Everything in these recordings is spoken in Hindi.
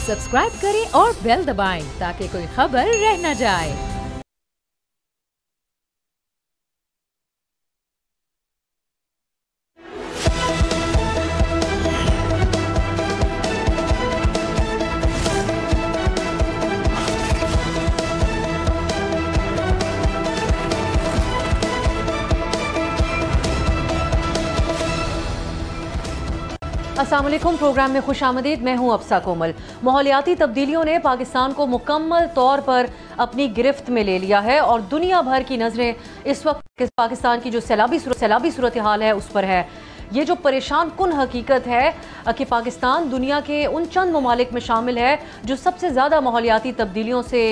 सब्सक्राइब करें और बेल दबाएं ताकि कोई खबर रह न जाए। अस्सलाम वालेकुम, प्रोग्राम में खुश आमदीद। मैं हूं अफसा कोमल। माहौलियाती तब्दीलियों ने पाकिस्तान को मुकम्मल तौर पर अपनी गिरफ्त में ले लिया है और दुनिया भर की नज़रें इस वक्त पाकिस्तान की जो सैलाबी सूरत हाल है उस पर है। ये जो परेशान कुन हकीकत है कि पाकिस्तान दुनिया के उन चंद ममालिक में शामिल है जो सबसे ज़्यादा माहौलियाती तब्दीलियों से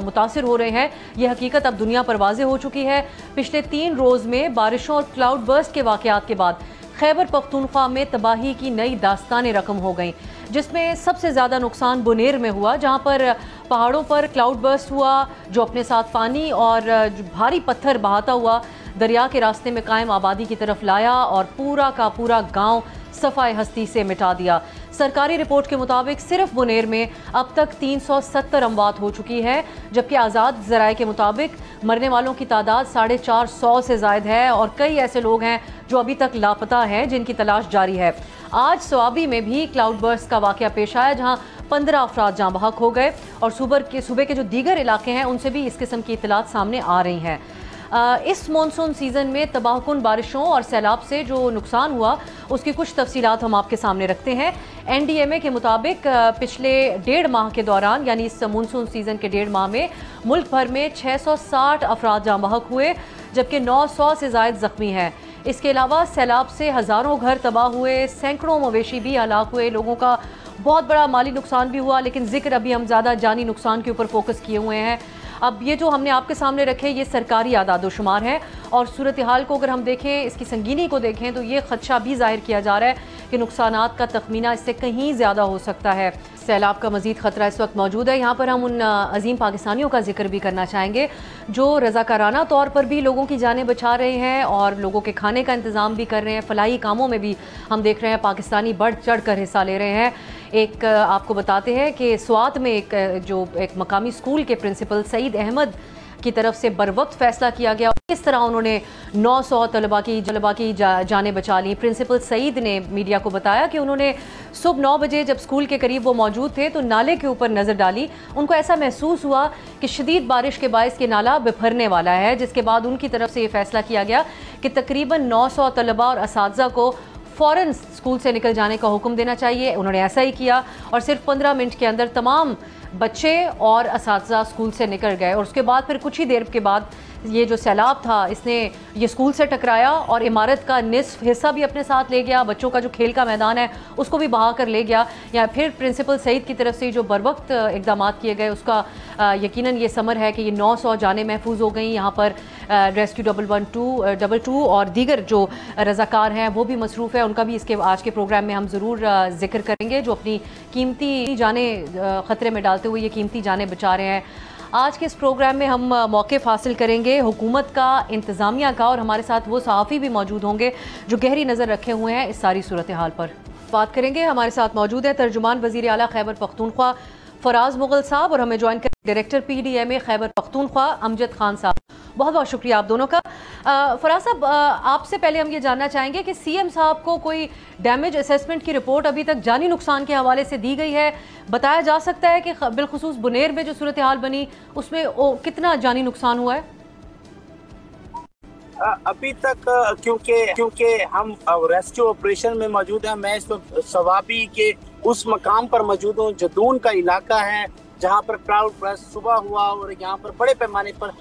मुतासिर हो रहे हैं, ये हकीकत अब दुनिया पर वाज़ेह हो चुकी है। पिछले 3 रोज़ में बारिशों और क्लाउड बर्स्ट के वाक़यात के बाद खैबर पख्तूनख्वा में तबाही की नई दास्तानें रकम हो गईं, जिसमें सबसे ज़्यादा नुकसान बुनेर में हुआ, जहां पर पहाड़ों पर क्लाउड बर्स्ट हुआ जो अपने साथ पानी और भारी पत्थर बहाता हुआ दरिया के रास्ते में कायम आबादी की तरफ लाया और पूरा का पूरा गांव सफ़ाए हस्ती से मिटा दिया। सरकारी रिपोर्ट के मुताबिक सिर्फ बुनेर में अब तक 370 अमवात हो चुकी है, जबकि आज़ाद ज़राए के मुताबिक मरने वालों की तादाद 450 से ज़ायद है और कई ऐसे लोग हैं जो अभी तक लापता हैं, जिनकी तलाश जारी है। आज स्वाबी में भी क्लाउड बर्स्ट का वाक़या पेश आया, जहां 15 अफराद जाँ बहक हो गए और सूबे के जो दीगर इलाके हैं उनसे भी इस किस्म की इत्तलात सामने आ रही हैं। इस मानसून सीज़न में तबाहकुन बारिशों और सैलाब से जो नुकसान हुआ उसकी कुछ तफसीलात हम आपके सामने रखते हैं। NDMA के मुताबिक पिछले 1.5 माह के दौरान, यानी इस मानसून सीज़न के 1.5 माह में मुल्क भर में 660 अफराद जाँ बहक हुए, जबकि 900 से ज़ायद ज़ख्मी हैं। इसके अलावा सैलाब से हज़ारों घर तबाह हुए, सैकड़ों मवेशी भी हलाक हुए, लोगों का बहुत बड़ा माली नुकसान भी हुआ। लेकिन जिक्र अभी हम ज़्यादा जानी नुकसान के ऊपर फोकस किए हुए हैं। अब ये जो हमने आपके सामने रखे ये सरकारी आदादोशुमार हैं और सूरत हाल को अगर हम देखें, इसकी संगीनी को देखें तो ये खदशा भी जाहिर किया जा रहा है कि नुकसानात का तखमीना इससे कहीं ज़्यादा हो सकता है। सैलाब का मज़ीद ख़तरा इस वक्त मौजूद है। यहाँ पर हम उन अजीम पाकिस्तानियों का जिक्र भी करना चाहेंगे जो रज़ाकाराना तौर पर भी लोगों की जानें बचा रहे हैं और लोगों के खाने का इंतज़ाम भी कर रहे हैं। फलाही कामों में भी हम देख रहे हैं पाकिस्तानी बढ़ चढ़ कर हिस्सा ले रहे हैं। एक आपको बताते हैं कि स्वात में एक मकामी स्कूल के प्रिंसिपल सईद अहमद की तरफ से बर वक्त फैसला किया गया। इस तरह उन्होंने 900 तलबा की जानें बचा ली। प्रिंसिपल सईद ने मीडिया को बताया कि उन्होंने सुबह 9 बजे जब स्कूल के करीब वो मौजूद थे तो नाले के ऊपर नज़र डाली। उनको ऐसा महसूस हुआ कि शदीद बारिश के बायस ये नाला बिफरने वाला है, जिसके बाद उनकी तरफ से ये फैसला किया गया कि तकरीबन 900 तलबा और असातिज़ा को फ़ौरन स्कूल से निकल जाने का हुक्म देना चाहिए। उन्होंने ऐसा ही किया और सिर्फ 15 मिनट के अंदर तमाम बच्चे और असातिज़ा स्कूल से निकल गए। और उसके बाद फिर कुछ ही देर के बाद ये जो सैलाब था इसने ये स्कूल से टकराया और इमारत का निसफ हिस्सा भी अपने साथ ले गया। बच्चों का जो खेल का मैदान है उसको भी बहा कर ले गया। या फिर प्रिंसिपल सईद की तरफ से जो बर वक्त इक़दाम किए गए उसका यकीनन ये समर है कि ये 900 जानें महफूज हो गई। यहाँ पर रेस्क्यू 112 और दीगर जो रज़ाकार हैं वो भी मसरूफ़ है, उनका भी इसके आज के प्रोग्राम में हम ज़रूर जिक्र करेंगे, जो अपनी कीमती जानें ख़तरे में डालते हुए ये कीमती जानें बचा रहे हैं। आज के इस प्रोग्राम में हम मौक़िफ़ हासिल करेंगे हुकूमत का, इंतज़ामिया का, और हमारे साथ वो सहाफ़ी भी मौजूद होंगे जो गहरी नज़र रखे हुए हैं इस सारी सूरत हाल पर। बात करेंगे, हमारे साथ मौजूद है तर्जुमान वज़ीर आला खैबर पख्तूनख्वा फराज मुगल साहब और हमें ज्वाइन कर डायरेक्टर PDMA खैबर पख्तूनख्वा अमजद खान साहब। बहुत बहुत शुक्रिया आप दोनों का। फराज साहब, आपसे पहले हम ये जानना चाहेंगे कि CM साहब को कोई डैमेज असेसमेंट की रिपोर्ट अभी तक जानी नुकसान के हवाले से दी गई है? बताया जा सकता है कि बिलखुसूस बुनेर में जो सूरत हाल बनी उसमें कितना जानी नुकसान हुआ है? अभी तक क्योंकि हम रेस्क्यू ऑपरेशन में मौजूद हैं, मैं इस वक्त सवाबी के उस मकाम पर मौजूद हूँ। जदून का इलाका है जहाँ पर क्लाउड बर्स्ट सुबह हुआ और यहाँ पर बड़े पैमाने पर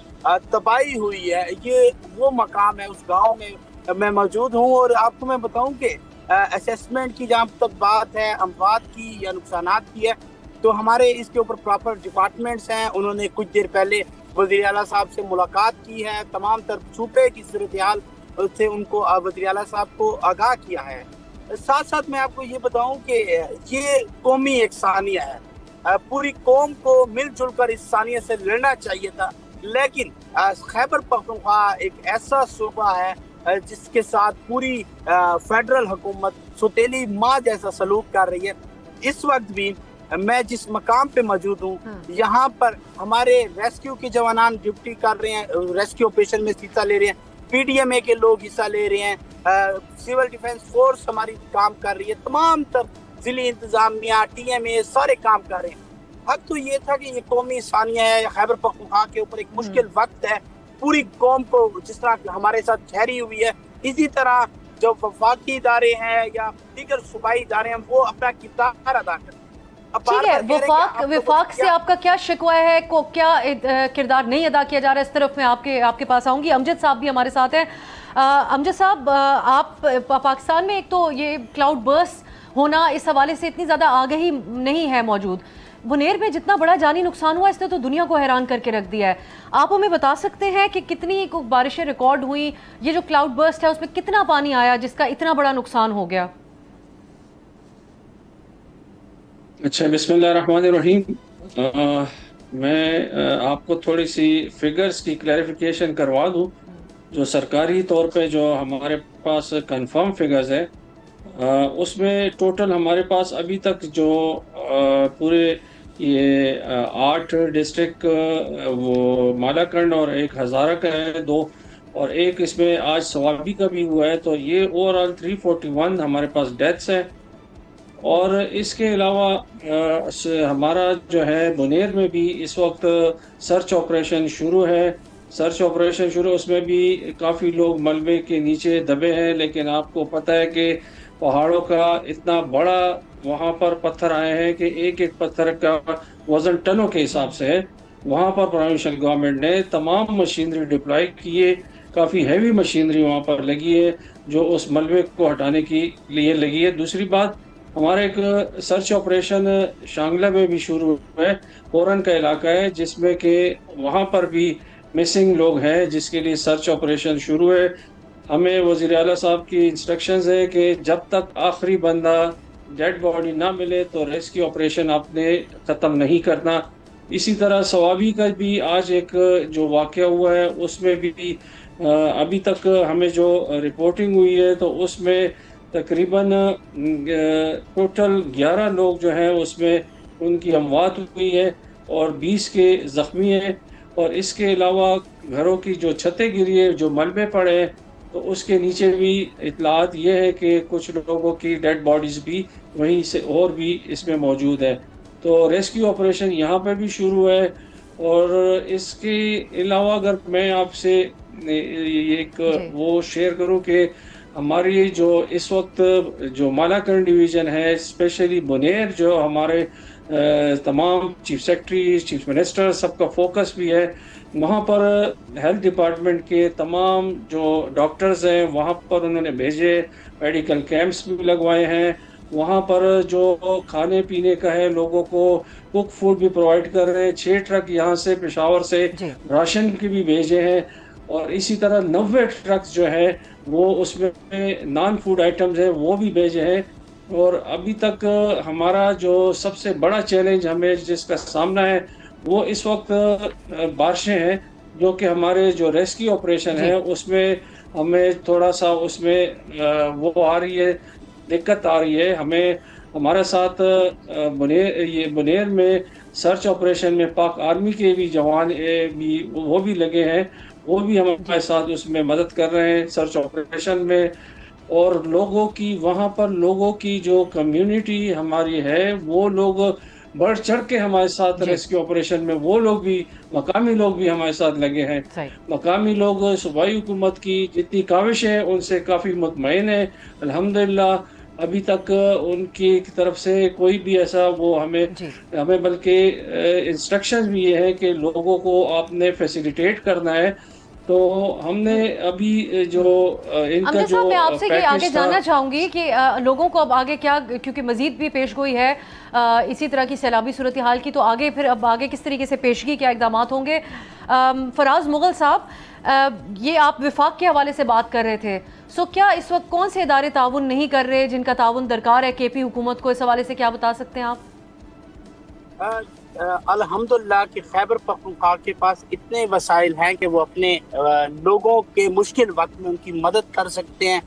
तबाही हुई है। ये वो मकाम है, उस गांव में मैं मौजूद हूँ। और आपको मैं बताऊँ कि असेसमेंट की जहाँ तक बात है अमवात की या नुकसानात की है, तो हमारे इसके ऊपर प्रॉपर डिपार्टमेंट्स हैं। उन्होंने कुछ देर पहले वज़ीर आला साहब से मुलाकात की है, तमाम तर सूबे की सूरत हाल से उनको वज़ीर आला साहब को आगाह किया है। साथ साथ मैं आपको ये बताऊं कि ये कौमी एकसानियत है, पूरी कौम को मिलजुल कर इस सानियत से लड़ना चाहिए था। लेकिन खैबर पख्तूनख्वा एक ऐसा सूबा है जिसके साथ पूरी फेडरल हुकूमत सुतेली माँ जैसा सलूक कर रही है। इस वक्त भी मैं जिस मकाम पे मौजूद हूँ, यहाँ पर हमारे रेस्क्यू के जवान ड्यूटी कर रहे हैं, रेस्क्यू ऑपरेशन में हिस्सा ले रहे हैं, पीडीएमए के लोग हिस्सा ले रहे हैं, सिविल डिफेंस फोर्स हमारी काम कर रही है, तमाम तर जिले इंतजामिया, टीएमए सारे काम कर रहे हैं। हक तो ये था कि ये कौमी सानिया है, खैबर पख्तूनख्वा के ऊपर एक मुश्किल वक्त है, पूरी कौम को जिस तरह हमारे साथ ठहरी हुई है, इसी तरह जो वफाकी इदारे हैं या दीगर सूबाई इदारे हैं वो अपना किरदार अदा करें। ठीक है, विफाक से आपका क्या शिकवा है, को क्या किरदार नहीं अदा किया जा रहा है, इस तरफ मैं आपके पास आऊंगी। अमजद साहब भी हमारे साथ हैं। अमजद साहब, आप पाकिस्तान में एक तो ये क्लाउड बर्स्ट होना, इस हवाले से इतनी ज़्यादा आगाही नहीं है मौजूद। बुनेर में जितना बड़ा जानी नुकसान हुआ, इसने तो दुनिया को हैरान करके रख दिया है। आप हमें बता सकते हैं कि कितनी बारिशें रिकॉर्ड हुई, ये जो क्लाउड बर्स्ट है उसमें कितना पानी आया जिसका इतना बड़ा नुकसान हो गया? अच्छा, बिस्मिल्लाहिर्रहमानिर्रहीम। मैं आपको थोड़ी सी फिगर्स की क्लैरिफिकेशन करवा दूं। जो सरकारी तौर पे जो हमारे पास कंफर्म फिगर्स है, उसमें टोटल हमारे पास अभी तक जो पूरे ये 8 डिस्ट्रिक्ट, वो मालाकंड और एक हज़ारा का है 2, और एक इसमें आज सवाबी का भी हुआ है, तो ये ओवरऑल 341 हमारे पास डेथ्स हैं। और इसके अलावा हमारा जो है बुनेर में भी इस वक्त सर्च ऑपरेशन शुरू है। उसमें भी काफ़ी लोग मलबे के नीचे दबे हैं, लेकिन आपको पता है कि पहाड़ों का इतना बड़ा वहाँ पर पत्थर आए हैं कि एक एक पत्थर का वज़न टनों के हिसाब से है। वहाँ पर प्रोविंशियल गवर्नमेंट ने तमाम मशीनरी डिप्लॉय की है, काफ़ी हैवी मशीनरी वहाँ पर लगी है जो उस मलबे को हटाने के लिए लगी है। दूसरी बात, हमारा एक सर्च ऑपरेशन शांगला में भी शुरू हुआ है, पोरन का इलाका है जिसमें कि वहाँ पर भी मिसिंग लोग हैं, जिसके लिए सर्च ऑपरेशन शुरू है। हमें वज़ीर आला साहब की इंस्ट्रक्शंस है कि जब तक आखिरी बंदा डेड बॉडी ना मिले तो रेस्क्यू ऑपरेशन आपने ख़त्म नहीं करना। इसी तरह सवाबी का भी आज एक जो वाक़या हुआ है उसमें भी अभी तक हमें जो रिपोर्टिंग हुई है तो उसमें तकरीबन टोटल 11 लोग जो हैं उसमें उनकी अमवात हुई है और 20 के ज़ख्मी हैं। और इसके अलावा घरों की जो छतें गिरी है, जो मलबे पड़े हैं, तो उसके नीचे भी इतलात ये है कि कुछ लोगों की डेड बॉडीज़ भी वहीं से और भी इसमें मौजूद है। तो रेस्क्यू ऑपरेशन यहाँ पे भी शुरू है। और इसके अलावा अगर मैं आपसे एक वो शेयर करूँ कि हमारी जो इस वक्त जो मालाकंड डिवीज़न है, स्पेशली बुनेर, जो हमारे तमाम चीफ सेक्रेटरी, चीफ मिनिस्टर, सबका फोकस भी है, वहाँ पर हेल्थ डिपार्टमेंट के तमाम जो डॉक्टर्स हैं वहाँ पर उन्होंने भेजे, मेडिकल कैंप्स भी लगवाए हैं। वहाँ पर जो खाने पीने का है, लोगों को कुक फूड भी प्रोवाइड कर रहे हैं। 6 ट्रक यहाँ से पेशावर से राशन के भी भेजे हैं, और इसी तरह 90 ट्रक्स जो है वो उसमें नॉन फूड आइटम्स हैं वो भी भेजे हैं। और अभी तक हमारा जो सबसे बड़ा चैलेंज हमें जिसका सामना है वो इस वक्त बारिशें हैं, जो कि हमारे जो रेस्क्यू ऑपरेशन है उसमें हमें थोड़ा सा उसमें वो आ रही है, दिक्कत आ रही है। हमें हमारे साथ बुनेर में सर्च ऑपरेशन में पाक आर्मी के भी जवान भी वो भी लगे हैं, वो भी हमारे साथ उसमें मदद कर रहे हैं सर्च ऑपरेशन में। और लोगों की वहाँ पर लोगों की जो कम्युनिटी हमारी है, वो लोग बढ़ चढ़ के हमारे साथ रेस्क्यू ऑपरेशन में, वो लोग भी, मकामी लोग भी हमारे साथ लगे हैं। मकामी लोग सूबाई हुकूमत की जितनी काविश है उनसे काफ़ी मुतमईन है अल्हम्दुलिल्लाह। अभी तक उनकी तरफ से कोई भी ऐसा वो हमें बल्कि इंस्ट्रक्शंस भी ये है कि लोगों को आपने फैसिलिटेट करना है। तो हमने अभी जो इनका जो मैं आपसे ये आगे जानना चाहूँगी कि लोगों को अब आगे क्या, क्योंकि मजीद भी पेशगोई है इसी तरह की सैलाबी सूरत हाल की, तो आगे फिर अब आगे किस तरीके से पेशगी, क्या इकदाम होंगे? फराज मुगल साहब, ये आप विफाक के हवाले से बात कर रहे थे, सो क्या इस वक्त कौन से इदारे ताउन नहीं कर रहे जिनका ताउन दरकार है KP हुकूमत को? इस हवाले से क्या बता सकते हैं आप? अल्हम्दुलिल्लाह कि खैबर पख्तूनख्वा के पास इतने वसाइल हैं कि वो अपने लोगों के मुश्किल वक्त में उनकी मदद कर सकते हैं।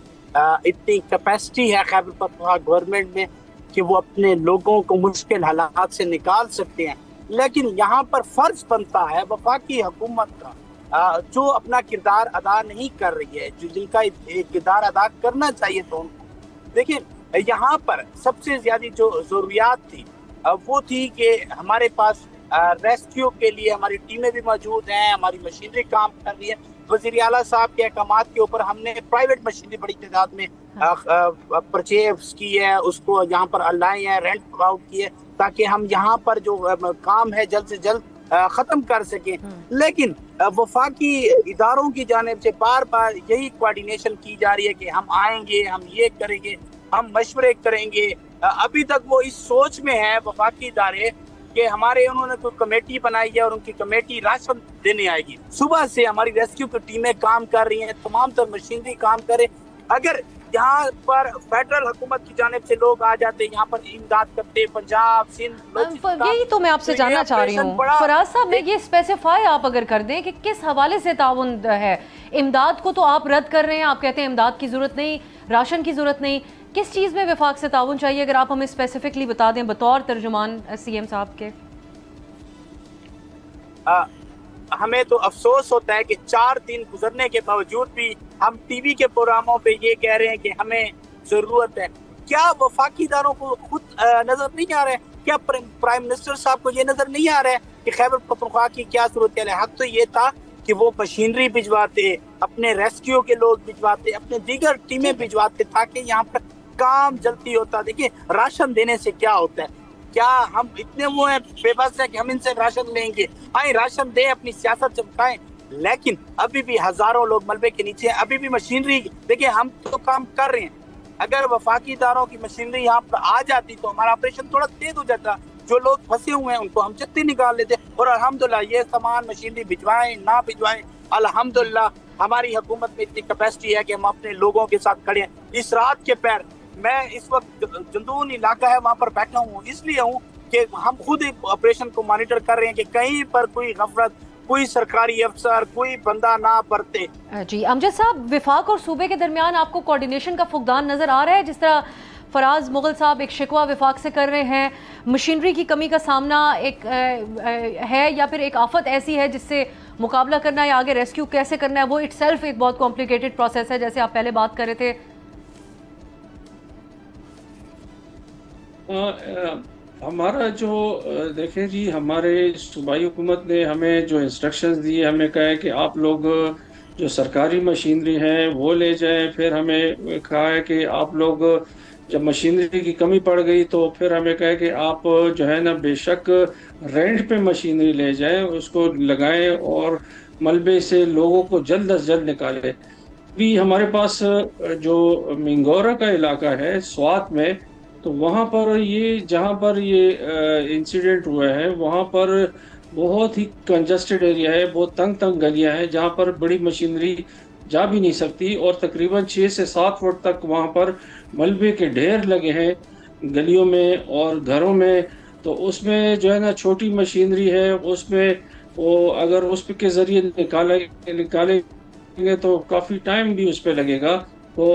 इतनी कैपेसिटी है खैबर पख्तूनख्वा गवर्नमेंट में कि वो अपने लोगों को मुश्किल हालात से निकाल सकते हैं, लेकिन यहाँ पर फर्ज बनता है वफाकी हुकूमत का जो अपना किरदार अदा नहीं कर रही है, जो जिनका किरदार अदा करना चाहिए। तो देखिए यहाँ पर सबसे ज्यादा जो जरूरियात थी वो थी कि हमारे पास रेस्क्यू के लिए हमारी टीमें भी मौजूद हैं, हमारी मशीनरी काम कर रही है। वज़ीर आला साहब के अहकामात के ऊपर हमने प्राइवेट मशीनरी बड़ी तादाद में परचेज की है, उसको यहाँ पर लाए हैं, रेंट आउट किए, ताकि हम यहाँ पर जो काम है जल्द से जल्द खत्म कर सके। लेकिन वफाकी इदारों की जानिब से बार बार यही कोऑर्डिनेशन की जा रही है कि हम आएंगे, हम ये करेंगे, हम मशवरे करेंगे। अभी तक वो इस सोच में है वफाकी इदारे कि हमारे उन्होंने कोई कमेटी बनाई है और उनकी कमेटी राशन देने आएगी। सुबह से हमारी रेस्क्यू की टीमें काम कर रही हैं, तमाम तर मशीनरी काम करे। अगर यहाँ पर फेडरल हुकूमत की जानिब से लोग आ जाते, यहाँ पर इमदाद करते, पंजाब, सिंध, यही तो मैं आपसे जानना चाह रही हूँ फराज साहब, में ये स्पेसिफाई आप अगर कर दें कि किस हवाले से ताउन है। इमदाद को तो आप रद्द कर रहे हैं, आप कहते हैं इमदाद की जरूरत नहीं, राशन की जरूरत नहीं, किस चीज़ में वफाक से ताउन चाहिए, अगर आप हमें स्पेसिफिकली बता दें बतौर तर्जुमान सीएम साहब के। हमें तो अफसोस होता है कि 4 दिन गुजरने के बावजूद भी हम टीवी के प्रोग्रामों पे ये कह रहे हैं कि हमें जरूरत है। क्या वफाकी इदारों को खुद नजर नहीं आ रहा है? क्या प्राइम मिनिस्टर साहब को ये नजर नहीं आ रहा है कि खैबर पख्तूनख्वा की क्या सूरत है? हक तो ये था कि वो मशीनरी भिजवाते, अपने रेस्क्यू के लोग भिजवाते, अपने दीगर टीमें भिजवाते, ताकि यहाँ पर काम जल्दी होता। देखिए राशन देने से क्या होता है, क्या हम इतने वो हैं बेबस है कि हम इनसे राशन लेंगे? आए राशन दे, अपनी सियासत चमकाएं, लेकिन अभी भी हजारों लोग मलबे के नीचे हैं। अभी भी मशीनरी, देखिए हम तो काम कर रहे हैं, अगर वफाकी इदारों की मशीनरी यहाँ पर आ जाती तो हमारा ऑपरेशन थोड़ा तेज हो जाता। जो लोग फंसे हुए हैं उनको हम जल्दी निकाल लेते, और अल्हम्दुलिल्लाह ये सामान मशीनरी भिजवाएं ना भिजवाएं, अल्हम्दुलिल्लाह हमारी हुकूमत में इतनी कैपेसिटी है कि हम अपने लोगों के साथ खड़े हैं। इस रात के पैर मैं इस वक्त जंदून इलाका है वहाँ पर बैठा हूँ, इसलिए हूँ कि हम खुद ऑपरेशन को मॉनिटर कर रहे हैं कि कहीं पर कोई गफलत, कोई सरकारी अफसर, कोई बंदा ना बरते। जी अमजद साहब, विफाक और सूबे के दरमियान आपको कोऑर्डिनेशन का फुकदान नजर आ रहा है? जिस तरह फराज मुगल साहब एक शिकवा विफाक से कर रहे हैं, मशीनरी की कमी का सामना एक है, या फिर एक आफत ऐसी है जिससे मुकाबला करना या आगे रेस्क्यू कैसे करना है, वो इटसेल्फ एक बहुत कॉम्प्लिकेटेड प्रोसेस है, जैसे आप पहले बात कर रहे थे। हमारा जो देखें जी, हमारे सूबाई हुकूमत ने हमें जो इंस्ट्रक्शंस दिए, हमें कहा है कि आप लोग जो सरकारी मशीनरी है वो ले जाएं। फिर हमें कहा है कि आप लोग जब मशीनरी की कमी पड़ गई तो फिर हमें कहा है कि आप जो है ना बेशक रेंट पे मशीनरी ले जाएं, उसको लगाएं और मलबे से लोगों को जल्द अज जल्द निकालें। भी हमारे पास जो मिंगोरा का इलाका है स्वात में, तो वहाँ पर ये जहाँ पर ये इंसिडेंट हुआ है वहाँ पर बहुत ही कंजस्टेड एरिया है, बहुत तंग तंग गलियाँ हैं जहाँ पर बड़ी मशीनरी जा भी नहीं सकती, और तकरीबन 6 से 7 फुट तक वहाँ पर मलबे के ढेर लगे हैं गलियों में और घरों में। तो उसमें जो है ना छोटी मशीनरी है, उसमें वो अगर उस के ज़रिए निकालेंगे तो काफ़ी टाइम भी उस पर लगेगा। तो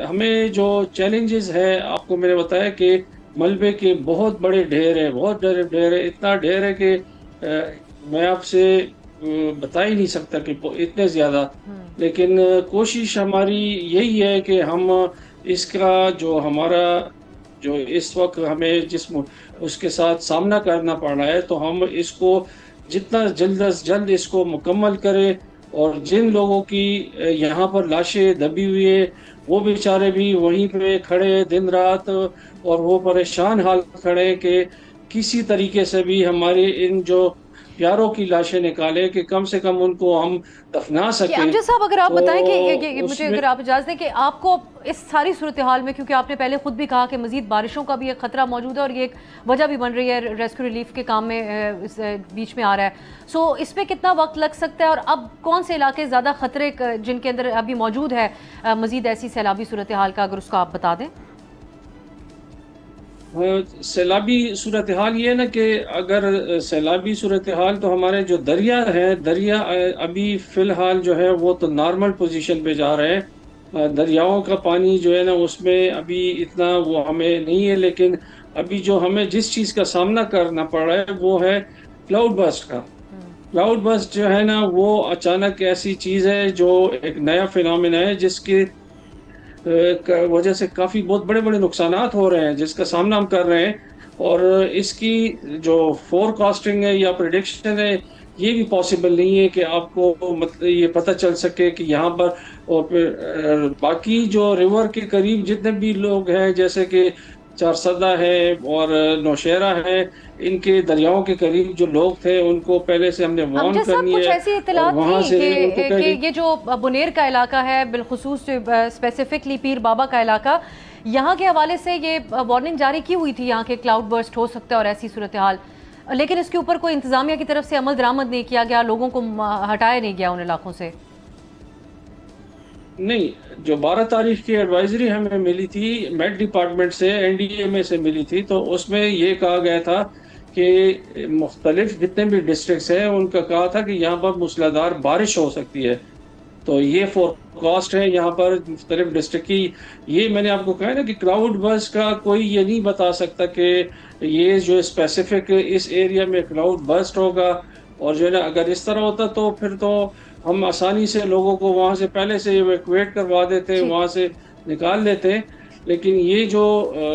हमें जो चैलेंजेस है, आपको मैंने बताया कि मलबे के बहुत बड़े ढेर है, बहुत ढेर है, इतना ढेर है कि मैं आपसे बता ही नहीं सकता कि इतने ज़्यादा। लेकिन कोशिश हमारी यही है कि हम इसका जो हमारा जो इस वक्त हमें जिस उसके साथ सामना करना पड़ रहा है, तो हम इसको जितना जल्द अज जल्द इसको मुकम्मल करें। और जिन लोगों की यहाँ पर लाशें दबी हुई है वो बेचारे भी वहीं पे खड़े दिन रात, और वो परेशान हाल खड़े कि किसी तरीके से भी हमारे इन जो प्यारों की लाशें निकाले कि कम से कम उनको हम दफना सकें। अमजद साहब, अगर आप बताएं कि मुझे अगर आप इजाज़त दें कि आपको इस सारी सूरत हाल में, क्योंकि आपने पहले खुद भी कहा कि मज़ीद बारिशों का भी एक ख़तरा मौजूद है और ये एक वजह भी बन रही है रेस्क्यू रिलीफ के काम में इस बीच में आ रहा है, सो इस पर कितना वक्त लग सकता है और अब कौन से इलाके ज़्यादा ख़तरे जिनके अंदर अभी मौजूद है मज़ीद ऐसी सैलाबी सूरत हाल का, अगर उसका आप बता दें। सैलाबी सूरत हाल ये ना कि अगर सैलाबी सूरत हाल तो हमारे जो दरिया है, दरिया अभी फ़िलहाल जो है वो तो नॉर्मल पोजीशन पे जा रहे हैं, दरियाओं का पानी जो है ना उसमें अभी इतना वो हमें नहीं है, लेकिन अभी जो हमें जिस चीज़ का सामना करना पड़ रहा है वो है क्लाउड बर्स्ट का। क्लाउड बर्स्ट जो है ना वो अचानक ऐसी चीज़ है जो एक नया फिनोमेना है जिसकी वजह से काफ़ी बहुत बड़े बड़े नुकसानात हो रहे हैं जिसका सामना हम कर रहे हैं। और इसकी जो फोरकास्टिंग है या प्रिडिक्शन है ये भी पॉसिबल नहीं है कि आपको मतलब ये पता चल सके कि यहाँ पर। और फिर बाकी जो रिवर के करीब जितने भी लोग हैं जैसे कि चारसदा है और नौशेरा है, इनके दरियाओं के करीब जो लोग थे उनको पहले से हमने वार्न करनी कुछ है। ऐसी इत्तलात वहाँ थी से कि ये जो बुनेर का इलाका है, बिलखुसूस स्पेसिफिकली पीर बाबा का इलाका, यहाँ के हवाले से ये वार्निंग जारी की हुई थी यहाँ के क्लाउड बर्स्ट हो सकता है और ऐसी सूरत हाल, लेकिन इसके ऊपर कोई इंतजामिया की तरफ से अमल दरामद नहीं किया गया, लोगों को हटाया नहीं गया उन इलाकों से। नहीं, जो 12 तारीख की एडवाइजरी हमें मिली थी मेट डिपार्टमेंट से, एनडीएमए से मिली थी, तो उसमें ये कहा गया था कि मुख्तलिफ जितने भी डिस्ट्रिक्ट्स हैं उनका कहा था कि यहाँ पर मूसलाधार बारिश हो सकती है। तो ये फोरकास्ट है यहाँ पर मुख्तलिफ डिस्ट्रिक्ट की। ये मैंने आपको कहा ना कि क्लाउड बर्स्ट का कोई ये नहीं बता सकता कि ये जो स्पेसिफिक इस एरिया में क्लाउड बर्स्ट होगा। और जो है ना अगर इस तरह होता तो फिर तो हम आसानी से लोगों को वहाँ से पहले से इवैक्यूएट करवा देते, वहाँ से निकाल लेते। लेकिन ये जो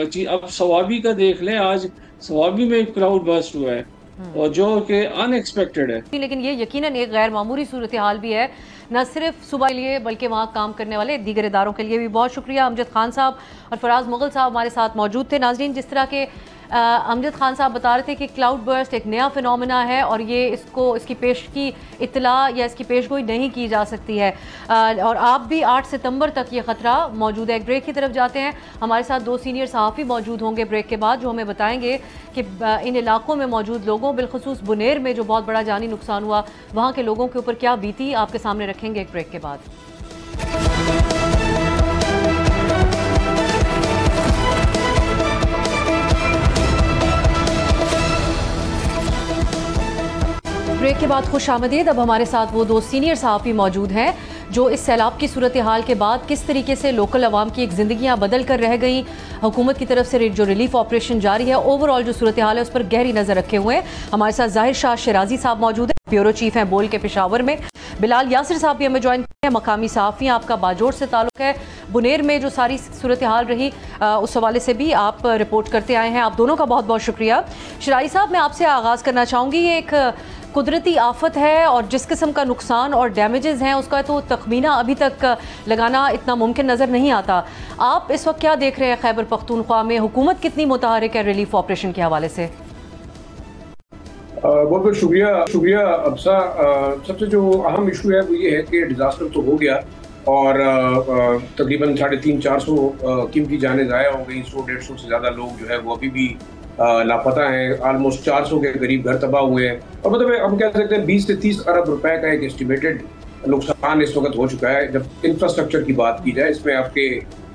चीज अब सवाबी का देख लें, आज सवाबी में क्लाउड बर्स्ट हुआ है और जो कि अनएक्सपेक्टेड है। लेकिन ये यकीनन एक गैर मामूली सूरत हाल भी है, न सिर्फ सुबह के लिए बल्कि वहाँ काम करने वाले दीगर इदारों के लिए भी। बहुत शुक्रिया अमजद खान साहब और फराज मुगल साहब हमारे साथ मौजूद थे। नाजरीन, जिस तरह के अमजद खान साहब बता रहे थे कि क्लाउड बर्स्ट एक नया फिनोमेना है और ये इसकी पेश की इत्तला या इसकी पेशगोई नहीं की जा सकती है, और आप भी 8 सितंबर तक ये ख़तरा मौजूद है। एक ब्रेक की तरफ जाते हैं, हमारे साथ 2 सीनियर सहाफ़ी मौजूद होंगे ब्रेक के बाद, जो हमें बताएंगे कि इन इलाकों में मौजूद लोगों, बिलखुसूस बुनेर में जो बहुत बड़ा जानी नुकसान हुआ, वहाँ के लोगों के ऊपर क्या बीती, आपके सामने रखेंगे एक ब्रेक के बाद। ब्रेक के बाद खुश आमदीद। अब हमारे साथ वो 2 सीनियर सहाफ़ी मौजूद हैं जो इस सैलाब की सूरत हाल के बाद किस तरीके से लोकल अवाम की एक ज़िंदगियाँ बदल कर रह गई, हुकूमत की तरफ से जो रिलीफ ऑपरेशन जारी है, ओवरऑल जो सूरत हाल है उस पर गहरी नज़र रखे हुए हैं। हमारे साथ ज़ाहिर शाह शिराजी साहब मौजूद हैं, ब्यूरो चीफ हैं बोल के पेशावर में। बिलाल यासिर साहब भी हमें ज्वाइन किए हैं, मकामी सहाफ़ी, आपका बाजोड़ से ताल्लुक़ है। बुनेर में जो सारी सूरत हाल रही उस हवाले से भी आप रिपोर्ट करते आए हैं, आप दोनों का बहुत बहुत शुक्रिया। शिराजी साहब, मैं आपसे आगाज़ करना चाहूँगी, ये एक कुदरती आफत है और जिस किस्म का नुकसान और डैमेजेस हैं उसका तो तखमीना अभी तक लगाना इतना मुमकिन नज़र नहीं आता। आप इस वक्त क्या देख रहे हैं खैबर पख्तूनख्वा में, हुकूमत कितनी मुतहरिक है रिलीफ ऑपरेशन के हवाले से? बहुत बहुत शुक्रिया अब्सा। सबसे जो अहम इशू है वो ये है कि डिज़ास्टर तो हो गया और तकरीबन 350-400 कीमती जानें ज़ाया हो गई, 100-150 से ज़्यादा लोग जो है वो अभी भी लापता हैं, ऑलमोस्ट 400 के करीब घर तबाह हुए हैं। और मतलब हम कह सकते हैं 20 से 30 अरब रुपए का एक एस्टिमेटेड नुकसान इस वक्त हो चुका है। जब इंफ्रास्ट्रक्चर की बात की जाए, इसमें आपके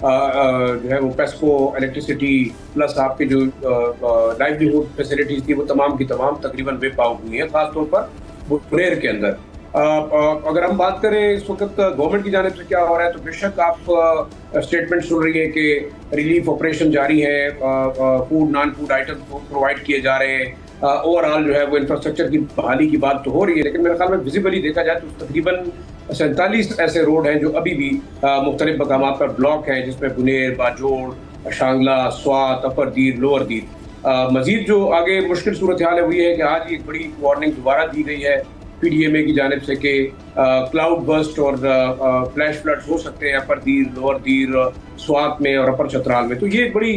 जो है वो पेस्को, इलेक्ट्रिसिटी प्लस आपके जो लाइवलीहुड फैसिलिटीज थी वो तमाम की तमाम तकरीबन बेप आउट हुई हैं, खासतौर पर बुनेर के अंदर। अगर हम बात करें इस वक्त गवर्नमेंट की जानिब से क्या हो रहा है, तो बेशक आप स्टेटमेंट सुन रही है कि रिलीफ ऑपरेशन जारी है, food non food item provide किए जा रहे हैं, ओवरऑल जो है वो इंफ्रास्ट्रक्चर की बहाली की बात तो हो रही है। लेकिन मेरे ख्याल में विजिबली देखा जाए तो तकरीबन 47 ऐसे रोड हैं जो अभी भी मुख्तलिफ मकामात पर ब्लॉक हैं, जिसमें बुनेर, बाजोड़, शांगला, स्वात, अपर दीर, लोअर दीर। मजीद जो आगे मुश्किल सूरत हाल है वो ये है कि आज एक बड़ी वार्निंग दोबारा दी गई है पीडीएमए की जानिब से कि क्लाउड बर्स्ट और फ्लैश फ्लड्स हो सकते हैं अपर दीर, लोअर दीर, स्वात में और अपर चतराल में। तो ये एक बड़ी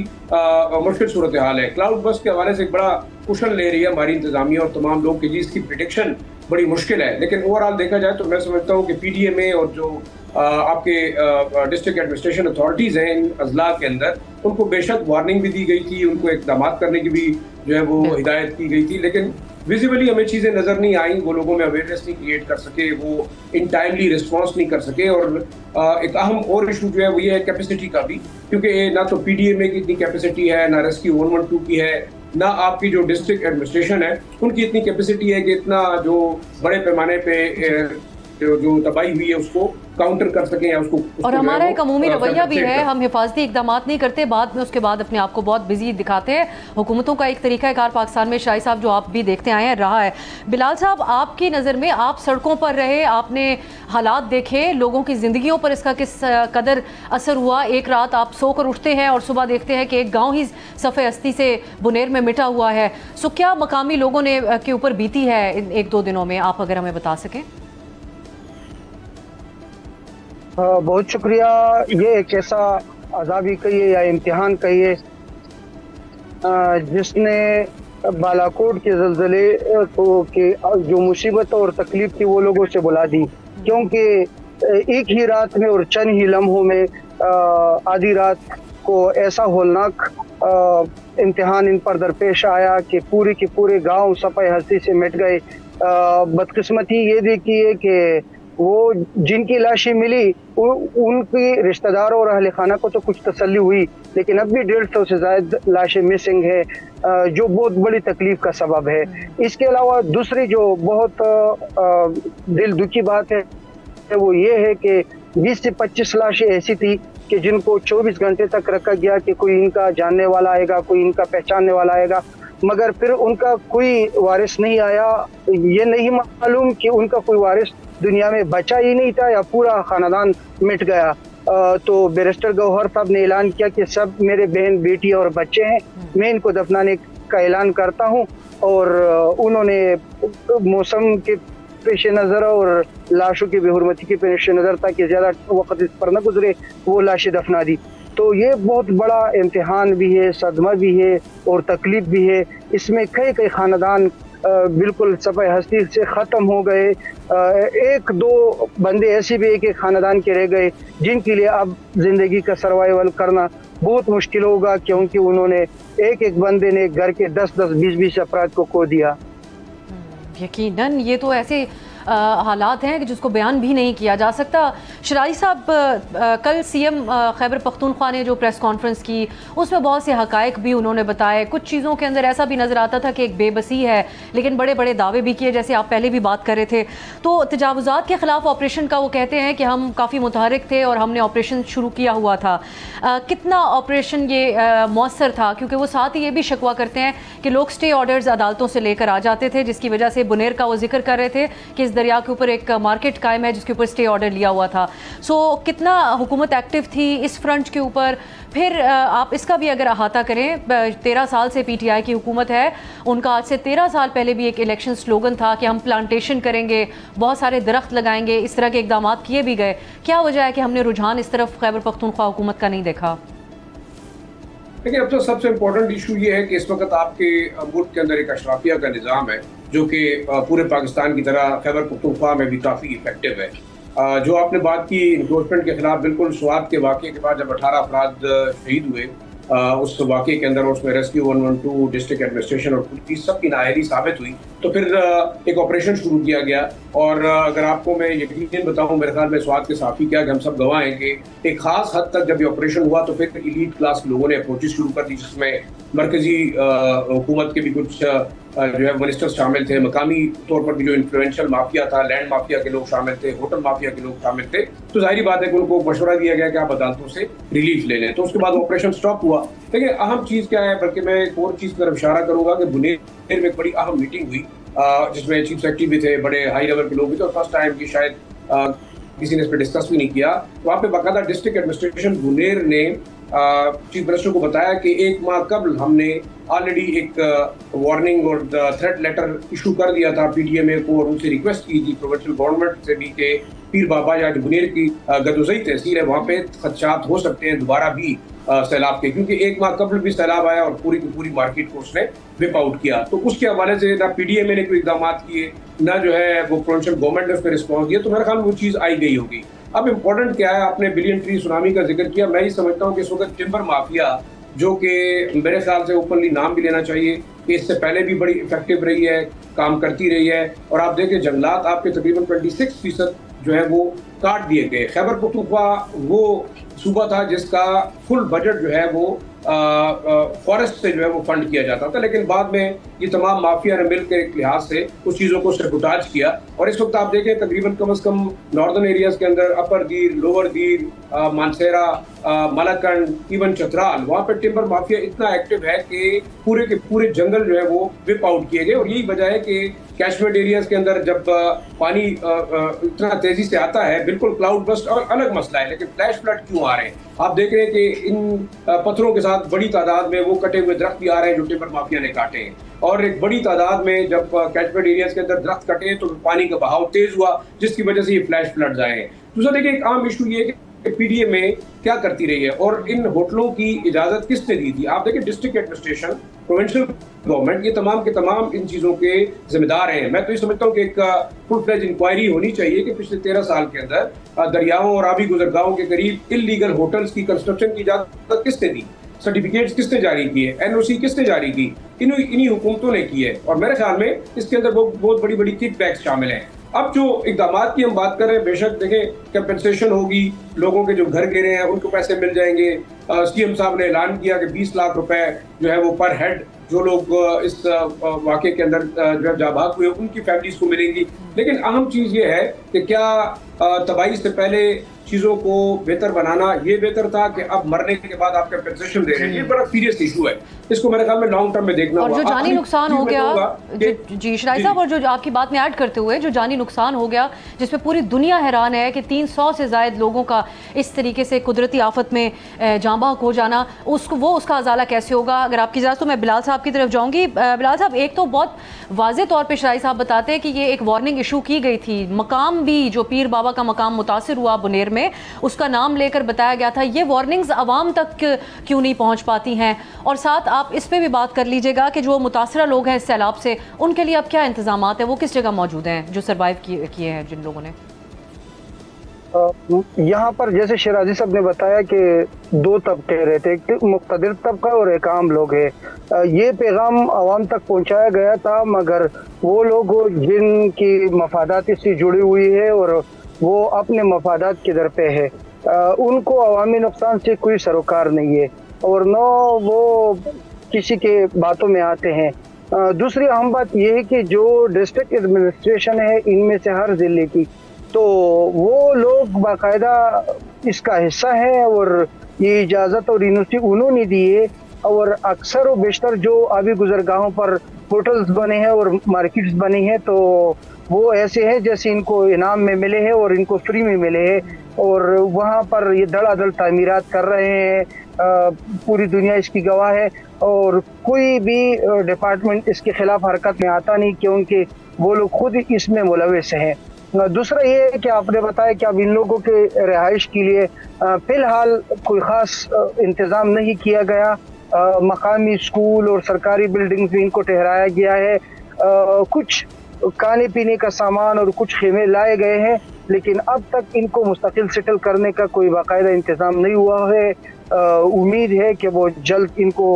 मुश्किल सूरत हाल है। क्लाउड बर्स्ट के हवाले से एक बड़ा कुशन ले रही है हमारी इंतजामिया और तमाम लोग कि जी इसकी प्रिडिक्शन बड़ी मुश्किल है। लेकिन ओवरऑल देखा जाए तो मैं समझता हूँ कि पीडीएमए और जो आपके डिस्ट्रिक्ट एडमिनिस्ट्रेशन अथॉरिटीज़ हैं इन अजला के अंदर, उनको बेशक वार्निंग भी दी गई थी, उनको इक़दाम करने की भी जो है वो हिदायत की गई थी, लेकिन विजिबली हमें चीज़ें नज़र नहीं आई, वो लोगों में अवेयरनेस नहीं क्रिएट कर सके, वो इन टाइमली रिस्पॉन्स नहीं कर सके। और एक अहम और इशू जो है वो ये है कैपेसिटी का भी, क्योंकि ना तो पीडीएमए की इतनी कैपेसिटी है, ना रेस्क्यू 112 की है, ना आपकी जो डिस्ट्रिक्ट एडमिनिस्ट्रेशन है उनकी इतनी कैपेसिटी है कि इतना जो बड़े पैमाने पे जो तबाही हुई है उसको काउंटर कर सकें या उसको और हमारा एक अमूमी रवैया भी है, हम हिफाजती इकदाम नहीं करते, बाद में उसके बाद अपने आप को बहुत बिजी दिखाते हैं। हुकूमतों का एक तरीक़ाकार पाकिस्तान में, शाही साहब, जो आप भी देखते आए हैं, रहा है। बिलाल साहब, आपकी नज़र में, आप सड़कों पर रहे, आपने हालात देखे, लोगों की ज़िंदगियों पर इसका किस कदर असर हुआ? एक रात आप सोकर उठते हैं और सुबह देखते हैं कि एक गाँव ही सफ़े हस्ती से बुनेर में मिटा हुआ है। सो क्या मकामी लोगों ने के ऊपर बीती है इन 1-2 दिनों में, आप अगर हमें बता सकें? बहुत शुक्रिया। ये एक ऐसा अज़ाबी कहिए या इम्तिहान कहिए जिसने बालाकोट के ज़लज़ले को के जो मुसीबत और तकलीफ थी वो लोगों से बुला दी, क्योंकि एक ही रात में और चंद ही लम्हों में आधी रात को ऐसा होलनाक इम्तिहान इन पर दरपेश आया कि पूरे के पूरे गांव सफ़े हस्ती से मिट गए। बदकिस्मती ये देखी है कि वो जिनकी लाशें मिली उनके रिश्तेदारों और अहले खाना को तो कुछ तसल्ली हुई, लेकिन अब भी 150 से ज़्यादा लाशें मिसिंग है, जो बहुत बड़ी तकलीफ का सबब है। इसके अलावा दूसरी जो बहुत दिल दुखी बात है वो ये है कि 20 से 25 लाशें ऐसी थी कि जिनको 24 घंटे तक रखा गया कि कोई इनका जानने वाला आएगा, कोई इनका पहचानने वाला आएगा, मगर फिर उनका कोई वारिस नहीं आया। ये नहीं मालूम कि उनका कोई वारिस दुनिया में बचा ही नहीं था या पूरा खानदान मिट गया। तो बैरिस्टर गौहर साहब ने ऐलान किया कि सब मेरे बहन बेटी और बच्चे हैं, मैं इनको दफनाने का ऐलान करता हूं, और उन्होंने मौसम के पेश नज़र और लाशों की बेहुरमती के पेश नज़र ताकि ज़्यादा वक्त इस पर न गुजरे वो लाशें दफना दी। तो ये बहुत बड़ा इम्तिहान भी है, सदमा भी है और तकलीफ भी है। इसमें कई खानदान बिल्कुल सफ़े हस्ती से ख़त्म हो गए। 1-2 बंदे ऐसे भी एक ख़ानदान के रह गए जिनके लिए अब ज़िंदगी का सर्वाइवल करना बहुत मुश्किल होगा, क्योंकि उन्होंने एक बंदे ने घर के 10-10, 20-20 अफराद को खो दिया। यकीनन ये तो ऐसे हालात हैं कि जिसको बयान भी नहीं किया जा सकता। शरारी साहब, कल सीएम खैबर पख्तूनख्वा ने जो प्रेस कॉन्फ्रेंस की उसमें बहुत से हकायक भी उन्होंने बताए। कुछ चीज़ों के अंदर ऐसा भी नज़र आता था कि एक बेबसी है, लेकिन बड़े बड़े दावे भी किए, जैसे आप पहले भी बात कर रहे थे। तो तजावुज़ात के ख़िलाफ़ ऑपरेशन का वो कहते हैं कि हम काफ़ी मुतहरिक थे और हमने ऑपरेशन शुरू किया हुआ था। कितना ऑपरेशन ये मौसर था? क्योंकि वो साथ ही ये भी शिकवा करते हैं कि लोग स्टे ऑर्डर्स अदालतों से लेकर आ जाते थे, जिसकी वजह से बुनेर का वो जिक्र कर रहे थे कि दरिया के ऊपर एक मार्केट कायम है जिसके ऊपर स्टे ऑर्डर लिया हुआ था। सो कितना हुकूमत एक्टिव थी इस फ्रंट के ऊपर? फिर आप इसका भी अगर अहाता करें, 13 साल से पीटीआई की हुकूमत है, उनका आज से 13 साल पहले भी एक इलेक्शन स्लोगन था कि हम प्लांटेशन करेंगे, बहुत सारे दरख्त लगाएंगे, इस तरह के इकदाम किए भी गए। क्या वजह है कि हमने रुझान इस तरफ खैबर पख्तूनख्वा हुकूमत का नहीं देखा? देखिए, अब तो सबसे इम्पोर्टेंट इशू ये है कि इस वक्त आपके मुल्क के अंदर एक अशराफिया का निज़ाम है जो कि पूरे पाकिस्तान की तरह खैबर पख्तूनख्वा में भी काफ़ी इफेक्टिव है। जो आपने बात की इंक्रोचमेंट के खिलाफ, बिल्कुल स्वात के वाक़े के बाद जब 18 अफराद शहीद हुए उस वाक़े के अंदर, उसमें रेस्क्यू 112, डिस्ट्रिक्ट एडमिनिस्ट्रेशन और पुलिस सबकी नाअहली साबित हुई, तो फिर एक ऑपरेशन शुरू किया गया। और अगर आपको मैं यकीन बताऊं, मेरे ख्याल में स्वात के साफी क्या कि हम सब गवाह हैं कि एक खास हद तक जब ये ऑपरेशन हुआ तो फिर इलीट क्लास के लोगों ने अप्रोचेस शुरू कर दी, जिसमें मरकजी हुकूमत के भी कुछ जो है मिनिस्टर्स शामिल थे, मकामी तौर पर भी जो इन्फ्लुएंशियल माफिया था, लैंड माफिया के लोग शामिल थे, होटल माफिया के लोग शामिल थे। तो जाहिर बात है कि उनको मशवरा दिया गया कि आप अदालतों से रिलीफ ले लें। तो उसके बाद ऑपरेशन स्टॉप हुआ। देखिए, अहम चीज़ क्या है, बल्कि मैं एक और चीज़ की तरफ इशारा करूंगा कि बुनेर में एक बड़ी अहम मीटिंग हुई जिसमें चीफ सेक्रेटरी भी थे, बड़े हाई लेवल के लोग भी थे, और फर्स्ट टाइम की शायद किसी ने इस पर डिस्कस भी नहीं किया। वहाँ पे बाकायदा डिस्ट्रिक्ट एडमिनिस्ट्रेशन बुनेर ने चीफ मिनिस्टर को बताया कि 1 माह कबल हमने ऑलरेडी एक वार्निंग और थ्रेट लेटर इशू कर दिया था पीडीएमए को, और उनसे रिक्वेस्ट की थी प्रोविंशियल गवर्नमेंट से भी कि पीर बाबा या बुनेर की गदोजई तहसील है, वहाँ पे खदशात हो सकते हैं दोबारा भी सैलाब के, क्योंकि 1 माह कबल भी सैलाब आया और पूरी की पूरी मार्केट को उसने विप आउट किया। तो उसके हवाले से ना पीडीएमए ने कोई इकदाम किए, ना जो है वो प्रोविंशियल गवर्नमेंट ने उस पर रिस्पॉन्स दिया। तो मेरे ख्याल में वो चीज़ आई गई होगी। अब इम्पोर्टेंट क्या है, आपने बिलियन ट्री सुनामी का जिक्र किया। मैं ये समझता हूँ कि इस वक्त टिम्बर माफिया, जो कि मेरे ख्याल से ओपनली नाम भी लेना चाहिए कि इससे पहले भी बड़ी इफेक्टिव रही है, काम करती रही है। और आप देखें, जंगलात आपके तकरीबन 26% जो है वो काट दिए गए। खैबर पख्तूनख्वा वो सूबा था जिसका फुल बजट जो है वो फॉरेस्ट से जो है वो फंड किया जाता था, लेकिन बाद में ये तमाम माफिया ने मिलकर एक लिहाज से उस चीज़ों को सबुटाज किया। और इस वक्त आप देखें तकरीबन कम से कम नॉर्दर्न एरियाज के अंदर अपर दीर, लोअर दीर, मानसेरा, मलाकंड, इवन चतराल, वहाँ पे टिम्बर माफिया इतना एक्टिव है कि पूरे के पूरे जंगल जो है वो विप आउट किए गए। और यही वजह है कि कैचमेंट एरियाज के अंदर जब पानी इतना तेजी से आता है, बिल्कुल क्लाउड बस्ट और अलग मसला है, लेकिन फ्लैश फ्लड क्यों आ रहे हैं? आप देख रहे हैं कि इन पत्थरों के साथ बड़ी तादाद में वो कटे हुए दरख्त भी आ रहे हैं जो टिम्बर माफिया ने काटे हैं। और एक बड़ी तादाद में जब कैचमेंट एरियाज के अंदर दरख्त कटे तो पानी का बहाव तेज हुआ, जिसकी वजह से ये फ्लैश फ्लड्स आए हैं। दूसरा देखिए, एक आम इशू ये है कि पीडीए में क्या करती रही है और इन होटलों की इजाजत किसने दी थी? आप देखिए, डिस्ट्रिक्ट एडमिनिस्ट्रेशन, प्रोविंशियल गवर्नमेंट, ये तमाम के तमाम इन चीजों के जिम्मेदार हैं। मैं तो ये समझता हूँ कि एक फुल फ्लेज इंक्वायरी होनी चाहिए कि पिछले 13 साल के अंदर दरियाओं और आबी गुजरगाहों के करीब इल्लीगल होटल्स की कंस्ट्रक्शन की इजाजत किसने दी, सर्टिफिकेट्स किसने जारी किए, एनओसी किसने जारी की, इन्हीं हुकूमतों ने की है। और मेरे ख्याल में इसके अंदर बहुत बड़ी बड़ी किकबैक्स शामिल हैं। अब जो इकदाम की हम बात कर रहे हैं, बेशक देखें कंपेंसेशन होगी, लोगों के जो घर गिरे हैं उनको पैसे मिल जाएंगे। सीएम साहब ने ऐलान किया कि 20 लाख रुपए जो है वो पर हेड जो लोग इस वाक़े के अंदर जो है जाबाक हुए उनकी फैमिलीज को मिलेंगी। लेकिन अहम चीज़ ये है कि क्या तबाही से पहले चीज़ों को बेहतर बनाना ये बेहतर था कि अब मरने के बाद आप कंपेंसेशन दे रहे हैं? ये बड़ा सीरियस इशू है, इसको मेरे ख्याल में लॉन्ग टर्म में देखना और जो जानी नुकसान हो गया जी शराई साहब, और जो आपकी बात में ऐड करते हुए जो जानी नुकसान हो गया जिसमें पूरी दुनिया हैरान है कि 300 से ज़ायद लोगों का इस तरीके से कुदरती आफत में जाँ बहक हो जाना, उसका अजाला कैसे होगा? अगर आपकी इजाज़त तो मैं बिलाल साहब की तरफ जाऊँगी। बिलाल साहब, एक तो बहुत वाज़ेह तौर पर शराई साहब बताते हैं कि ये एक वार्निंग इशू की गई थी, मकाम भी जो पीर बाबा का मकाम मुतासिर हुआ बुनेर में, उसका नाम लेकर बताया गया था। ये वार्निंग्स आवाम तक क्यों नहीं पहुंच पाती हैं? और साथ आप इस पे भी बात कर लीजिएगा कि जो मुतासरा लोग हैं इस सैलाब से, उनके लिए अब क्या इंतजामात है, वो किस जगह मौजूद हैं जो सर्वाइव किए हैं जिन लोगों ने? यहाँ पर जैसे शिराजी साहब ने बताया कि 2 तबके रहते, एक मुक़तदिर तबका और एक आम लोग है। ये पैगाम आवाम तक पहुँचाया गया था, मगर वो लोग जिनकी मफादात इससे जुड़ी हुई है और वो अपने मफादात के दर पे है, उनको अवामी नुकसान से कोई सरोकार नहीं है और न वो किसी के बातों में आते हैं। दूसरी अहम बात यह है कि जो डिस्ट्रिक्ट एडमिनिस्ट्रेशन है इनमें से हर ज़िले की, तो वो लोग बाकायदा इसका हिस्सा है और ये इजाज़त और यूनिवर्सिटी उन्होंने दी है। और अक्सर व बेशतर जो आबी गुजरगाहों पर होटल्स बने हैं और मार्केट्स बनी हैं, तो वो ऐसे हैं जैसे इनको इनाम में मिले हैं और इनको फ्री में मिले हैं और वहाँ पर ये धड़ाधड़ तामीरात कर रहे हैं। पूरी दुनिया इसकी गवाह है और कोई भी डिपार्टमेंट इसके खिलाफ हरकत में आता नहीं क्योंकि वो लोग खुद इसमें मुलविस हैं। दूसरा ये है कि आपने बताया कि अब इन लोगों के रिहाइश के लिए फ़िलहाल कोई ख़ास इंतज़ाम नहीं किया गया। मकामी स्कूल और सरकारी बिल्डिंग्स भी इनको ठहराया गया है। कुछ खाने पीने का सामान और कुछ खेमे लाए गए हैं, लेकिन अब तक इनको मुस्तकिल सेटल करने का कोई बाकायदा इंतज़ाम नहीं हुआ है। उम्मीद है कि वो जल्द इनको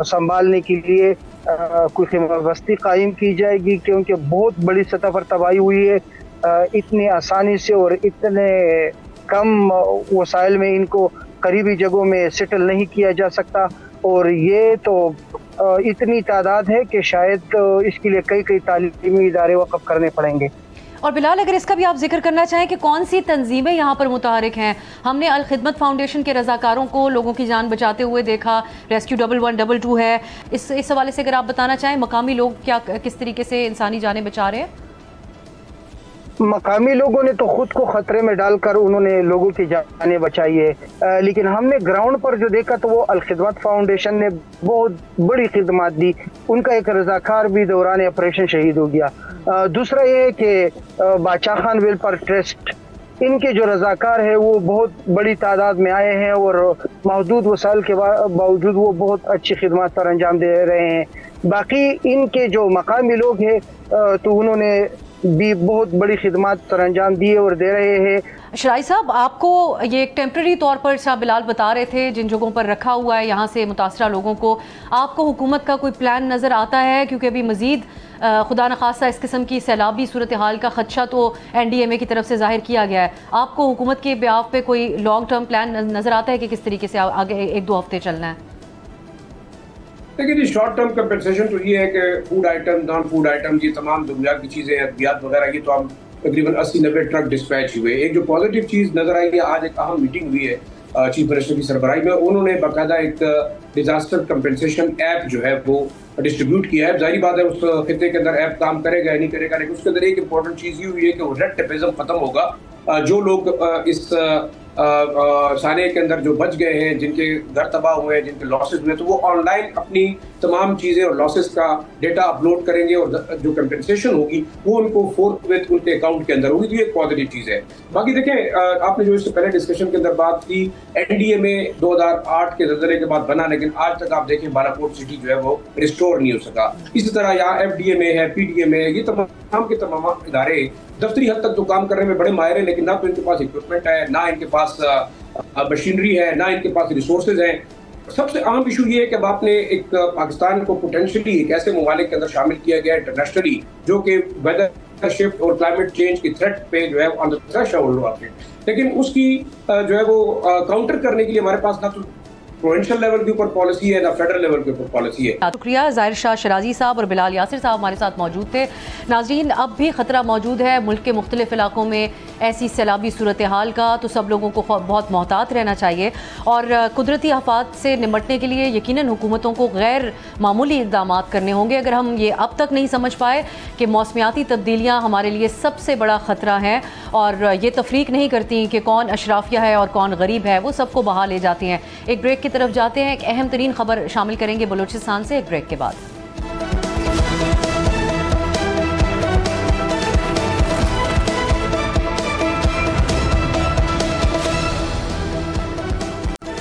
संभालने के लिए कोई खिमा बस्ती कायम की जाएगी, क्योंकि बहुत बड़ी सतह पर तबाही हुई है। इतनी आसानी से और इतने कम वसाइल में इनको करीबी जगहों में सेटल नहीं किया जा सकता और ये तो इतनी तादाद है कि शायद इसके लिए कई तालीमी इदारे वक़्फ़ करने पड़ेंगे। और बिलाल, अगर इसका भी आप जिक्र करना चाहें कि कौन सी तंजीमें यहाँ पर मुतहरिक हैं? हमने अल खिदमत फाउंडेशन के रज़ाकारों को लोगों की जान बचाते हुए देखा, रेस्क्यू 1122 है। इस हवाले से अगर आप बताना चाहें, मकामी लोग क्या किस तरीके से इंसानी जानें बचा रहे हैं? मकामी लोगों ने तो खुद को खतरे में डालकर उन्होंने लोगों की जानें बचाई है, लेकिन हमने ग्राउंड पर जो देखा तो वो अल खिदमत फाउंडेशन ने बहुत बड़ी खिदमत दी। उनका एक रज़ाकार भी दौरान ऑपरेशन शहीद हो गया। दूसरा ये है कि बादशाह खान वेलफेयर ट्रस्ट, इनके जो रज़ाकार है वो बहुत बड़ी तादाद में आए हैं और महदूद वसाइल के बावजूद वो बहुत अच्छी खिदमत पर अंजाम दे रहे हैं। बाकी इनके जो मकामी लोग हैं तो उन्होंने भी बहुत बड़ी खिदमत पर अंजाम दिए और दे रहे हैं। शराई साहब, आपको ये एक टेम्प्रेरी तौर पर शाह बिलाल बता रहे थे जिन जगहों पर रखा हुआ है यहाँ से मुतासरा लोगों को, आपको हुकूमत का कोई प्लान नज़र आता है? क्योंकि अभी मज़ीद खुदा न खास्ता इस किस्म की सैलाबी सूरत हाल का खदशा तो NDMA की तरफ से जाहिर किया गया है। आपको हुकूमत के ब्याव पे कोई लॉन्ग टर्म प्लान नज़र आता है कि किस तरीके से आगे 1-2 हफ्ते चलना है? लेकिन ये शॉर्ट टर्म कंपनसेशन तो ये है कि food item, non food item, ये तमाम दुनिया की चीज़ें, अद्वियात वगैरह, ये तो हम तकरीबन 80-90 ट्रक डिस्पैच हुए। एक जो पॉजिटिव चीज़ नजर आई है, आज एक अहम मीटिंग हुई है चीफ मिनिस्टर की सरबराही में, उन्होंने बाकायदा एक डिजास्टर कंपनसेशन ऐप जो है वो डिस्ट्रीब्यूट किया है। जाहिर बात है उस खिते के अंदर ऐप काम करेगा या नहीं करेगा, लेकिन उसके अंदर एक इंपॉर्टेंट चीज़ ये हुई है कि वो रेड टेपिज्म खत्म होगा। जो लोग इस साले के अंदर जो बच गए हैं, जिनके घर तबाह हुए हैं, जिनके लॉसेस हुए, तो वो ऑनलाइन अपनी तमाम चीज़ें और लॉसेस का डेटा अपलोड करेंगे और जो कंपनसेशन होगी वो उनको फोर्थविथ उनके अकाउंट के अंदर होगी। तो ये एक पॉजिटिव चीज़ है। बाकी देखें, आपने जो इससे पहले डिस्कशन के अंदर बात की, एनडीए में 2008 के ज़लज़ले के बाद बना, लेकिन आज तक आप देखें बालाकोट सिटी जो है वो रिस्टोर नहीं हो सका। इसी तरह यहाँ एफडीए में है, पीडीए में है, ये तमाम के तमाम इदारे दफ्तरी हद तक तो काम करने में बड़े माहिर हैं, लेकिन ना तो इनके पास इक्विपमेंट है, ना इनके पास मशीनरी है, ना इनके पास रिसोर्सेज हैं। सबसे अहम इशू ये है कि अब आपने एक पाकिस्तान को पोटेंशियली एक ऐसे ममालिक के अंदर शामिल किया गया इंटरनेशनली जो कि वेदर शिफ्ट और क्लाइमेट चेंज की थ्रेट पे जो है on the threshold of it, लेकिन उसकी जो है वो काउंटर करने के लिए हमारे पास ना तो प्रोविंशियल लेवल के ऊपर पॉलिसी है, ना फेडरल लेवल के ऊपर पॉलिसी है। शुक्रिया। ज़ाहिर शाह शराजी साहब और बिलाल यासिर साहब हमारे साथ मौजूद थे। नाज़रीन, अब भी ख़तरा मौजूद है मुल्क के मुख्तलिफ इलाकों में ऐसी सैलाबी सूरत हाल का, तो सब लोगों को बहुत मोहतात रहना चाहिए और कुदरती आफात से निपटने के लिए यकीनन हुकूमतों को गैर मामूली इक़दाम करने होंगे। अगर हम ये अब तक नहीं समझ पाए कि मौसमियाती तब्दीलियाँ हमारे लिए सबसे बड़ा ख़तरा हैं और ये तफरीक नहीं करती कि कौन अशराफिया है और कौन गरीब है, वो सबको बहा ले जाती हैं। एक ब्रेक की तरफ जाते हैं, एक अहम तरीन खबर शामिल करेंगे बलूचिस्तान से एक ब्रेक के बाद।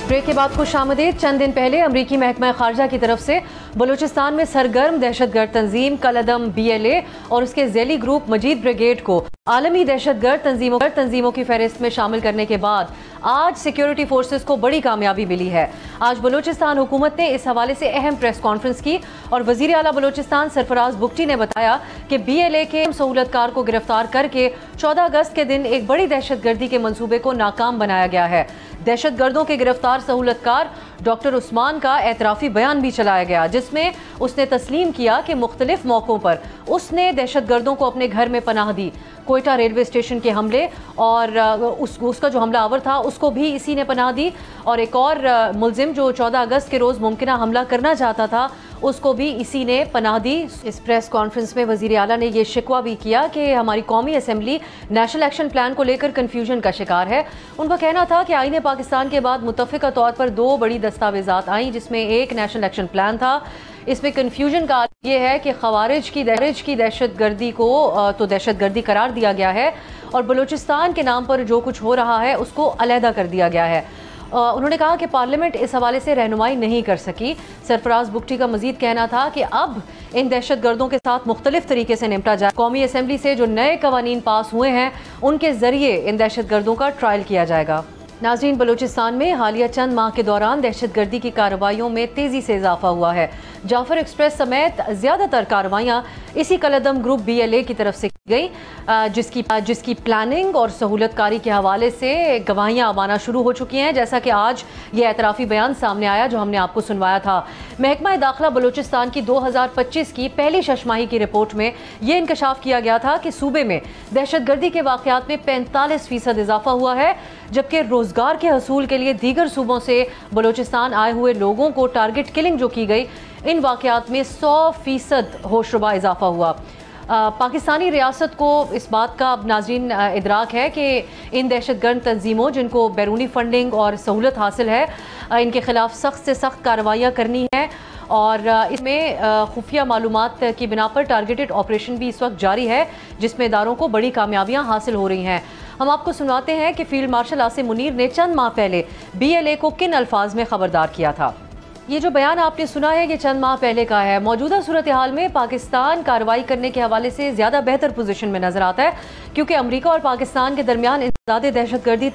ब्रेक के बाद खुशामदीद। चंद दिन पहले अमरीकी महकमा खारजा की तरफ से बलूचिस्तान में सरगर्म दहशतगर्द तंजीम कलअदम BLA और उसके ज़ैली ग्रुप मजीद ब्रिगेड को आलमी दहशतगर्द तंजीमों की फहरिस्त में शामिल करने के बाद आज सिक्योरिटी फोर्सेस को बड़ी कामयाबी मिली है। आज बलूचिस्तान हुकूमत ने इस हवाले से अहम प्रेस कॉन्फ्रेंस की और वज़ीर आला बलूचिस्तान सरफराज बुगटी ने बताया कि BLA के सहूलतकार को गिरफ्तार करके 14 अगस्त के दिन एक बड़ी दहशतगर्दी के मंसूबे को नाकाम बनाया गया है। दहशतगर्दों के गिरफ्तार सहूलतकार डॉक्टर उस्मान का एतराफ़ी बयान भी चलाया गया, जिसमें उसने तस्लीम किया कि मुख्तलिफ मौक़ों पर उसने दहशतगर्दों को अपने घर में पनाह दी। कोयटा रेलवे स्टेशन के हमले और उसका जो हमलावर था उसको भी इसी ने पनाह दी और एक और मुलजिम जो 14 अगस्त के रोज़ मुमकिना हमला करना चाहता था उसको भी इसी ने पनाह दी। इस प्रेस कॉन्फ्रेंस में वज़ीर आला ने यह शिकवा भी किया कि हमारी कौमी असम्बली नेशनल एक्शन प्लान को लेकर कन्फ्यूजन का शिकार है। उनका कहना था कि आईने पाकिस्तान के बाद मुत्तफ़िका तौर पर 2 बड़ी दस्तावेज़ात आई, जिसमें एक नेशनल एक्शन प्लान था। इसमें कन्फ्यूजन का ये है कि ख़वारिज की दहशतगर्दी को तो दहशतगर्दी करार दिया गया है और बलूचिस्तान के नाम पर जो कुछ हो रहा है उसको अलहदा कर दिया गया है। उन्होंने कहा कि पार्लियामेंट इस हवाले से रहनुमाई नहीं कर सकी। सरफराज बुगटी का मजीद कहना था कि अब इन दहशतगर्दों के साथ मुख्तलिफ तरीके से निपटा जाए। कौमी असम्बली से जो नए कवानीन पास हुए हैं उनके ज़रिए इन दहशतगर्दों का ट्रायल किया जाएगा। नाज़रीन, बलूचिस्तान में हालिया चंद माह के दौरान दहशतगर्दी की कार्रवाइयों में तेज़ी से इजाफा हुआ है। जाफर एक्सप्रेस समेत ज़्यादातर कार्रवाइयाँ इसी कलअदम ग्रुप BLA की तरफ से की गई, जिसकी प्लानिंग और सहूलतकारी के हवाले से गवाहियाँ आना शुरू हो चुकी हैं, जैसा कि आज ये एतराफ़ी बयान सामने आया जो हमने आपको सुनवाया था। महकमा दाखिला बलूचिस्तान की 2025 की पहली शशमाही की रिपोर्ट में ये इंकशाफ किया गया था कि सूबे में दहशतगर्दी के वाक़यात में 45% इजाफा हुआ है, जबकि रोज़गार के हसूल के लिए दीगर सूबों से बलूचिस्तान आए हुए लोगों को टारगेट किलिंग जो की गई, इन वाक़यात में 100% होशरुबा इजाफा हुआ। पाकिस्तानी रियासत को इस बात का अब नाज़रीन इदराक है कि इन दहशतगर्द तंजीमों जिनको बैरूनी फंडिंग और सहूलत हासिल है, इनके खिलाफ सख्त से सख्त कार्रवाइयाँ करनी है और इसमें खुफिया मालूमात की बिना पर टारगेटेड ऑपरेशन भी इस वक्त जारी है, जिसमें इदारों को बड़ी कामयाबियाँ हासिल हो रही हैं। हम आपको सुनाते हैं कि फील्ड मार्शल आसिम मुनीर ने चंद माह पहले BLA को किन अल्फाज में खबरदार किया था। ये जो बयान आपने सुना है ये चंद माह पहले का है। मौजूदा सूरत हाल में पाकिस्तान कार्रवाई करने के हवाले से ज़्यादा बेहतर पोजीशन में नजर आता है, क्योंकि अमेरिका और पाकिस्तान के दरमियान इंसदादे दहशतगर्दी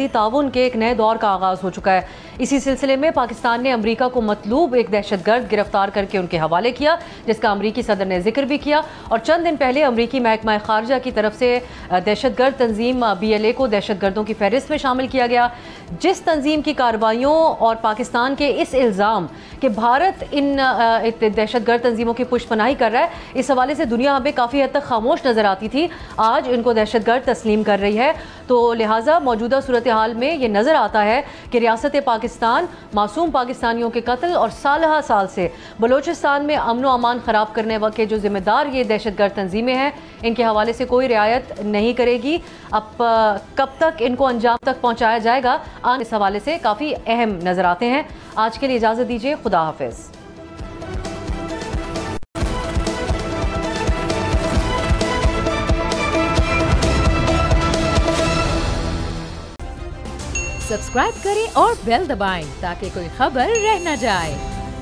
ताउन के एक नए दौर का आगाज़ हो चुका है। इसी सिलसिले में पाकिस्तान ने अमेरिका को मतलूब एक दहशतगर्द गिरफ्तार करके उनके हवाले किया, जिसका अमेरिकी सदर ने जिक्र भी किया। और चंद दिन पहले अमेरिकी महकमा खारजा की तरफ से दहशतगर्द तंजीम BLA को दहशतगर्दों की फहरिस्त में शामिल किया गया। जिस तंजीम की कार्रवाइयों और पाकिस्तान के इस इल्ज़ाम कि भारत इन दहशतगर्द तंजीमों की पुष्पनाही कर रहा है, इस हवाले से दुनिया हमें काफ़ी हद तक खामोश नज़र आती थी, आज इनको दहशतगर्द तस्लीम कर रही है। तो लिहाजा मौजूदा सूरत हाल में ये नज़र आता है कि रियासत पाकिस्तान मासूम पाकिस्तानियों के कत्ल और साल से बलोचिस्तान में अमन व अमान ख़राब करने के जो ज़िम्मेदार ये दहशतगर्द तंजीमें हैं, इनके हवाले से कोई रियायत नहीं करेगी। अब कब तक इनको अंजाम तक पहुँचाया जाएगा, इस हवाले से काफ़ी अहम नज़र आते हैं। आज के लिए इजाज़त दीजिए, खुदा हाफिज़। सब्सक्राइब करें और बेल दबाएं ताकि कोई खबर रह न जाए।